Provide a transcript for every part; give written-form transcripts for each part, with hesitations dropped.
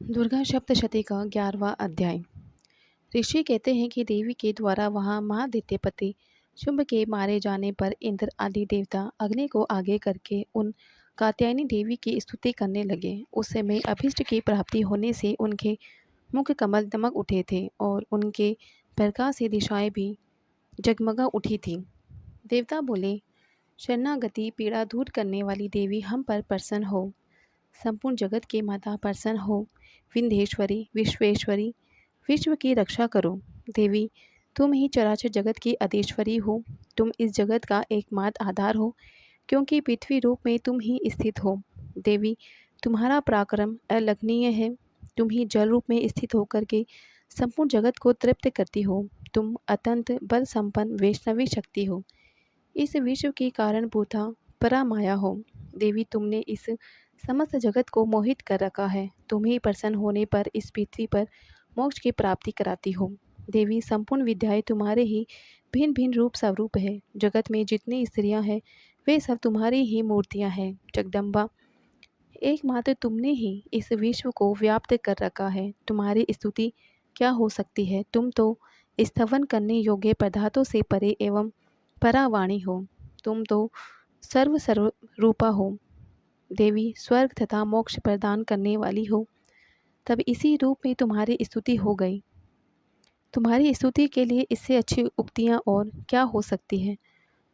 दुर्गा सप्तशती का 11वां अध्याय। ऋषि कहते हैं कि देवी के द्वारा वहां महादित्यपति शुंभ के मारे जाने पर इंद्र आदि देवता अग्नि को आगे करके उन कात्यायनी देवी की स्तुति करने लगे। उस समय अभीष्ट की प्राप्ति होने से उनके मुख कमल दमक उठे थे और उनके प्रकाश से दिशाएं भी जगमगा उठी थी। देवता बोले, शरणागति पीड़ा दूर करने वाली देवी हम पर प्रसन्न हो। संपूर्ण जगत के माता प्रसन्न हो। विंध्येश्वरी विश्वेश्वरी विश्व की रक्षा करो। देवी तुम ही चराचर जगत की अधीश्वरी हो। तुम इस जगत का एकमात्र आधार हो, क्योंकि पृथ्वी रूप में तुम ही स्थित हो। देवी तुम्हारा पराक्रम अलंघनीय है। तुम ही जल रूप में स्थित होकर के संपूर्ण जगत को तृप्त करती हो। तुम अत्यंत बल संपन्न वैष्णवी शक्ति हो। इस विश्व की कारणभूता परामाया हो। देवी तुमने इस समस्त जगत को मोहित कर रखा है। तुम ही प्रसन्न होने पर इस पृथ्वी पर मोक्ष की प्राप्ति कराती हो। देवी संपूर्ण विद्याएं तुम्हारे ही भिन्न भिन्न रूप स्वरूप है। जगत में जितनी स्त्रियां हैं वे सब तुम्हारी ही मूर्तियां हैं। जगदम्बा एकमात्र तुमने ही इस विश्व को व्याप्त कर रखा है। तुम्हारी स्तुति क्या हो सकती है। तुम तो स्तवन करने योग्य पदार्थों से परे एवं परावाणी हो। तुम तो सर्व रूपा हो। देवी स्वर्ग तथा मोक्ष प्रदान करने वाली हो। तब इसी रूप में तुम्हारी स्तुति हो गई। तुम्हारी स्तुति के लिए इससे अच्छी उक्तियाँ और क्या हो सकती है।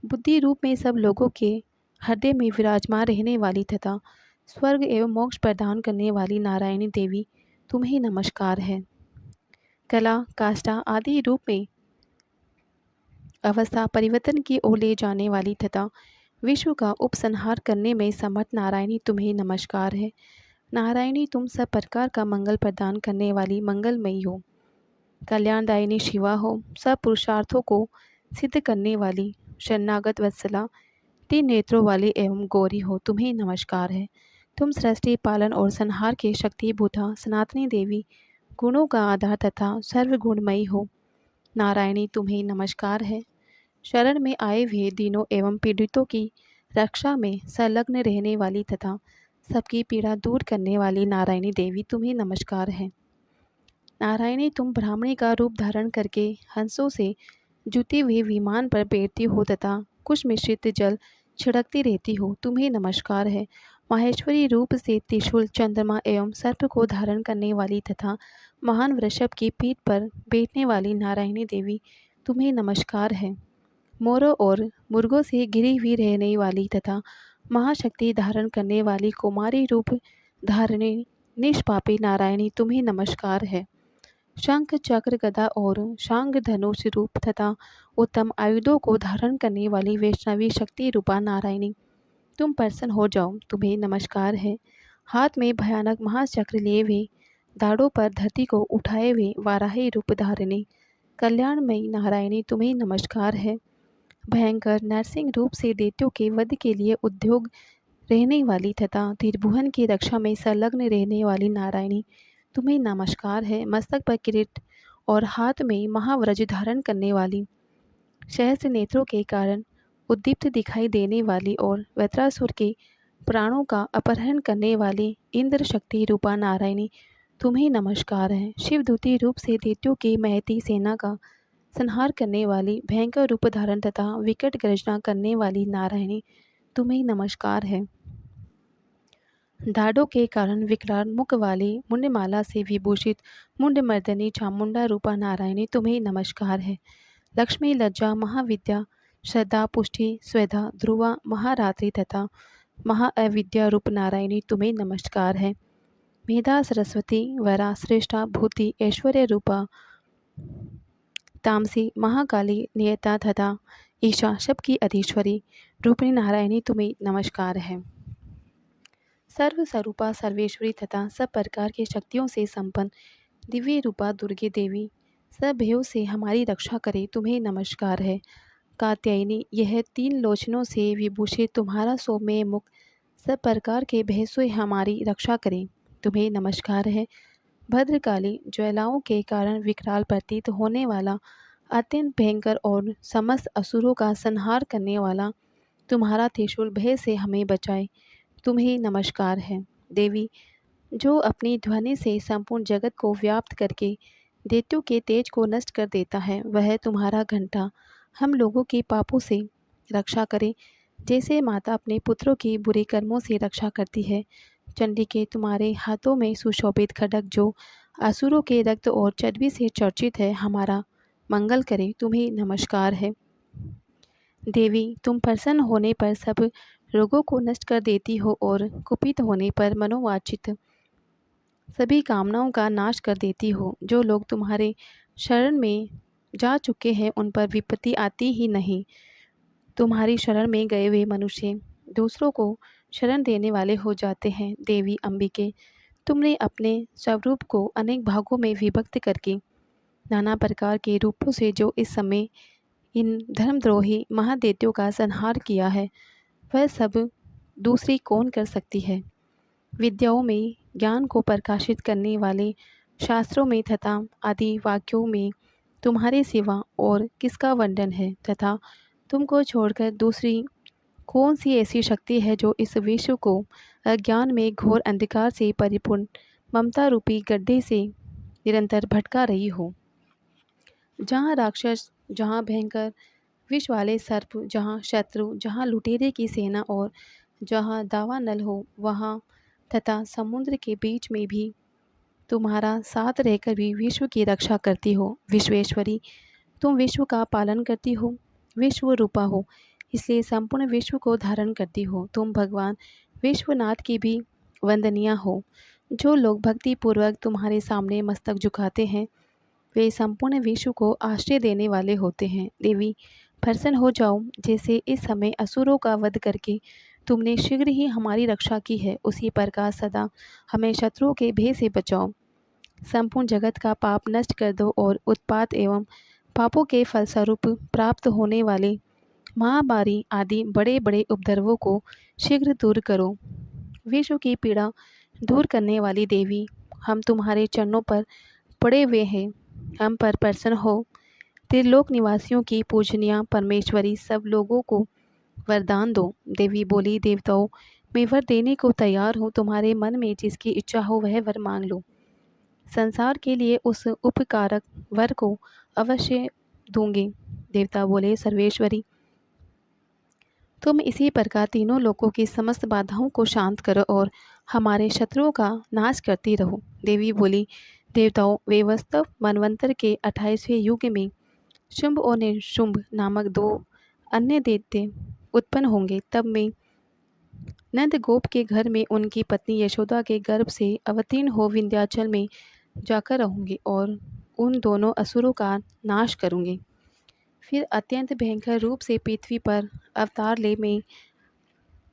बुद्धि रूप में सब लोगों के हृदय में विराजमान रहने वाली तथा स्वर्ग एवं मोक्ष प्रदान करने वाली नारायणी देवी तुम्हें नमस्कार है। कला काष्ठा आदि रूप में अवस्था परिवर्तन की ओर ले जाने वाली तथा विश्व का उपसंहार करने में समर्थ नारायणी तुम्हें नमस्कार है। नारायणी तुम सब प्रकार का मंगल प्रदान करने वाली मंगलमयी हो। कल्याणदायिनी शिवा हो। सब पुरुषार्थों को सिद्ध करने वाली शरणागत वत्सला तीन नेत्रों वाली एवं गौरी हो। तुम्हें नमस्कार है। तुम सृष्टि पालन और संहार के शक्तिभूता सनातनी देवी गुणों का आधार तथा सर्वगुणमयी हो। नारायणी तुम्हें नमस्कार है। शरण में आए हुए दीनों एवं पीड़ितों की रक्षा में संलग्न रहने वाली तथा सबकी पीड़ा दूर करने वाली नारायणी देवी तुम्हें नमस्कार है। नारायणी तुम ब्राह्मणी का रूप धारण करके हंसों से जुते हुए विमान पर बैठती हो तथा कुछ मिश्रित जल छिड़कती रहती हो। तुम्हें नमस्कार है। माहेश्वरी रूप से त्रिशूल चंद्रमा एवं सर्प को धारण करने वाली तथा महान वृषभ की पीठ पर बैठने वाली नारायणी देवी तुम्हें नमस्कार है। मोरों और मुर्गों से घिरी हुई रहने वाली तथा महाशक्ति धारण करने वाली कुमारी रूप धारणी निष्पापी नारायणी तुम्हें नमस्कार है। शंख चक्र गदा और शांग धनुष रूप तथा उत्तम आयुधों को धारण करने वाली वैष्णवी शक्ति रूपा नारायणी तुम प्रसन्न हो जाओ। तुम्हें नमस्कार है। हाथ में भयानक महाचक्र लिए हुए दाढ़ों पर धरती को उठाए हुए वाराही रूप धारिणी कल्याणमयी नारायणी तुम्हें नमस्कार है। भयंकर नरसिंह रूप से दैत्यों के वध के लिए उद्योग रहने वाली तथा त्रिभुवन की रक्षा में संलग्न रहने वाली नारायणी तुम्हें नमस्कार है। मस्तक पर किरीट और हाथ में महाव्रज धारण करने वाली सहस्त्र नेत्रों के कारण उद्दीप्त दिखाई देने वाली और वृत्रासुर के प्राणों का अपहरण करने वाली इंद्र शक्ति रूपा नारायणी तुम्हें नमस्कार है। शिवदूती रूप से दैत्यों की महती सेना का संहार करने वाली भयंकर रूप धारण तथा विकट गर्जना करने वाली नारायणी तुम्हें नमस्कार है। दाढ़ों के कारण विकराल मुख वाली मुंडमाला से विभूषित मुंडमर्दनी चामुंडा रूपा नारायणी तुम्हें नमस्कार है। लक्ष्मी लज्जा महाविद्या श्रद्धा पुष्टि स्वधा ध्रुवा महारात्रि तथा महाअविद्या रूप नारायणी तुम्हें नमस्कार है। मेधा सरस्वती वरा श्रेष्ठा भूति ऐश्वर्य रूपा तामसी महाकाली नियता तथा ईशा शब की अधीश्वरी रूपिणी नारायणी तुम्हें नमस्कार है। सर्व स्वरूपा सर्वेश्वरी तथा सब प्रकार की शक्तियों से संपन्न दिव्य रूपा दुर्गे देवी सब भयों से हमारी रक्षा करे तुम्हें नमस्कार है। कात्यायनी यह तीन लोचनों से विभूषित तुम्हारा सौम्य मुख सब प्रकार के भय से हमारी रक्षा करे तुम्हें नमस्कार है। भद्रकाली ज्वालाओं के कारण विकराल प्रतीत होने वाला अत्यंत भयंकर और समस्त असुरों का संहार करने वाला तुम्हारा त्रिशूल भय से हमें बचाए तुम्हें नमस्कार है। देवी जो अपनी ध्वनि से संपूर्ण जगत को व्याप्त करके दैत्यों के तेज को नष्ट कर देता है, वह तुम्हारा घंटा हम लोगों के पापों से रक्षा करे, जैसे माता अपने पुत्रों की बुरे कर्मों से रक्षा करती है। चंडी के तुम्हारे हाथों में सुशोभित खड्ग जो असुरों के रक्त और चर्बी से चर्चित है, हमारा मंगल करे, तुम्हें नमस्कार है। देवी, तुम प्रसन्न होने पर सब रोगों को नष्ट कर देती हो और कुपित होने पर मनोवांछित सभी कामनाओं का नाश कर देती हो। जो लोग तुम्हारे शरण में जा चुके हैं उन पर विपत्ति आती ही नहीं। तुम्हारी शरण में गए हुए मनुष्य दूसरों को शरण देने वाले हो जाते हैं। देवी अंबिके, तुमने अपने स्वरूप को अनेक भागों में विभक्त करके नाना प्रकार के रूपों से जो इस समय इन धर्मद्रोही महादैत्यों का संहार किया है, वह सब दूसरी कौन कर सकती है। विद्याओं में ज्ञान को प्रकाशित करने वाले शास्त्रों में तथा आदि वाक्यों में तुम्हारे सिवा और किसका वर्णन है, तथा तुमको छोड़कर दूसरी कौन सी ऐसी शक्ति है जो इस विश्व को अज्ञान में घोर अंधकार से परिपूर्ण ममता रूपी गड्ढे से निरंतर भटका रही हो। जहाँ राक्षस, जहाँ भयंकर विष वाले सर्प, जहाँ शत्रु, जहाँ लुटेरे की सेना और जहाँ दावानल हो, वहाँ तथा समुद्र के बीच में भी तुम्हारा साथ रहकर भी विश्व की रक्षा करती हो। विश्वेश्वरी, तुम विश्व का पालन करती हो, विश्व रूपा हो, इसलिए संपूर्ण विश्व को धारण करती हो। तुम भगवान विश्वनाथ की भी वंदनीय हो। जो लोग भक्ति पूर्वक तुम्हारे सामने मस्तक झुकाते हैं, वे संपूर्ण विश्व को आश्रय देने वाले होते हैं। देवी, प्रसन्न हो जाओ, जैसे इस समय असुरों का वध करके तुमने शीघ्र ही हमारी रक्षा की है, उसी प्रकार सदा हमें शत्रुओं के भय से बचाओ। संपूर्ण जगत का पाप नष्ट कर दो और उत्पात एवं पापों के फलस्वरूप प्राप्त होने वाले महामारी आदि बड़े बड़े उपद्रवों को शीघ्र दूर करो। विश्व की पीड़ा दूर करने वाली देवी, हम तुम्हारे चरणों पर पड़े हुए हैं, हम पर प्रसन्न हो। त्रिलोक निवासियों की पूजनीय परमेश्वरी, सब लोगों को वरदान दो। देवी बोली, देवताओं, मैं वर देने को तैयार हूँ, तुम्हारे मन में जिसकी इच्छा हो वह वर मांग लो। संसार के लिए उस उपकारक वर को अवश्य दूंगी। देवता बोले, सर्वेश्वरी, तुम इसी प्रकार तीनों लोकों की समस्त बाधाओं को शांत करो और हमारे शत्रुओं का नाश करती रहो। देवी बोली, देवताओं, वे वास्तव मनवंतर के 28वें युग में शुंभ और निशुंभ नामक दो अन्य दैत्य उत्पन्न होंगे। तब मैं नंद गोप के घर में उनकी पत्नी यशोदा के गर्भ से अवतीर्ण हो विंध्याचल में जाकर रहूंगी और उन दोनों असुरों का नाश करूंगी। फिर अत्यंत भयंकर रूप से पृथ्वी पर अवतार ले मैं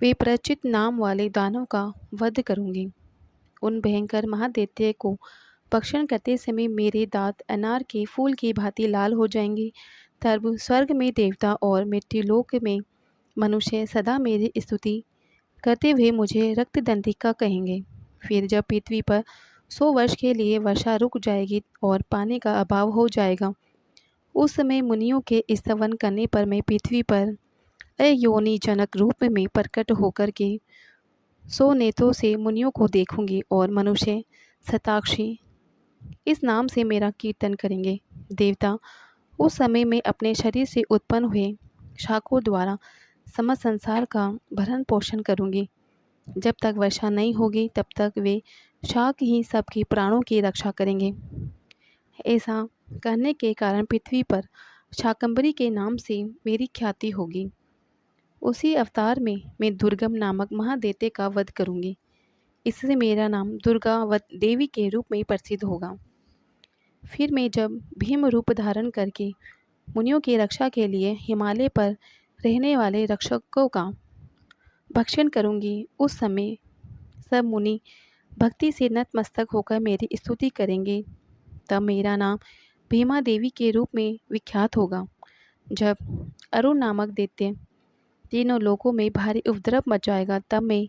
वे प्रचित नाम वाले दानव का वध करूंगी। उन भयंकर महादैत्य को भक्षण करते समय मेरे दांत अनार के फूल की भांति लाल हो जाएंगे। तब स्वर्ग में देवता और मृत्युलोक में मनुष्य सदा मेरी स्तुति करते हुए मुझे रक्तदंतिका कहेंगे। फिर जब पृथ्वी पर 100 वर्ष के लिए वर्षा रुक जाएगी और पानी का अभाव हो जाएगा, उस समय मुनियों के स्तवन करने पर मैं पृथ्वी पर अयोनि जनक रूप में प्रकट होकर के 100 नेत्रों से मुनियों को देखूंगी और मनुष्य शताक्षी इस नाम से मेरा कीर्तन करेंगे। देवता, उस समय मैं अपने शरीर से उत्पन्न हुए शाखों द्वारा समस्त संसार का भरण पोषण करूंगी। जब तक वर्षा नहीं होगी तब तक वे शाक ही सबके प्राणों की रक्षा करेंगे। ऐसा करने के कारण पृथ्वी पर शाकंभरी के नाम से मेरी ख्याति होगी। उसी अवतार में मैं दुर्गम नामक महादैत्य का वध करूंगी। इससे मेरा नाम दुर्गा देवी के रूप में प्रसिद्ध होगा। फिर मैं जब भीम रूप धारण करके मुनियों की रक्षा के लिए हिमालय पर रहने वाले रक्षकों का भक्षण करूंगी, उस समय सब मुनि भक्ति से नतमस्तक होकर मेरी स्तुति करेंगे। तब मेरा नाम भीमा देवी के रूप में विख्यात होगा। जब अरुण नामक दैत्य तीनों लोकों में भारी उपद्रव मचाएगा, तब मैं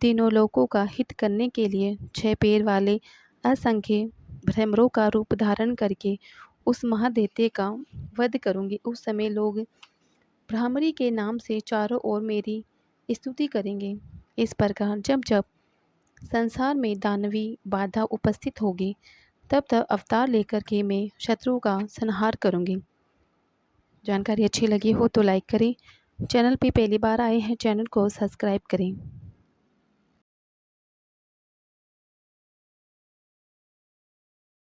तीनों लोकों का हित करने के लिए 6 पैर वाले असंख्य भ्रमरों का रूप धारण करके उस महादैत्य का वध करूंगी। उस समय लोग भ्रामरी के नाम से चारों ओर मेरी स्तुति करेंगे। इस प्रकार जब जब संसार में दानवी बाधा उपस्थित होगी, तब तक अवतार लेकर के मैं शत्रुओं का संहार करूँगी। जानकारी अच्छी लगी हो तो लाइक करें। चैनल पे पहली बार आए हैं, चैनल को सब्सक्राइब करें।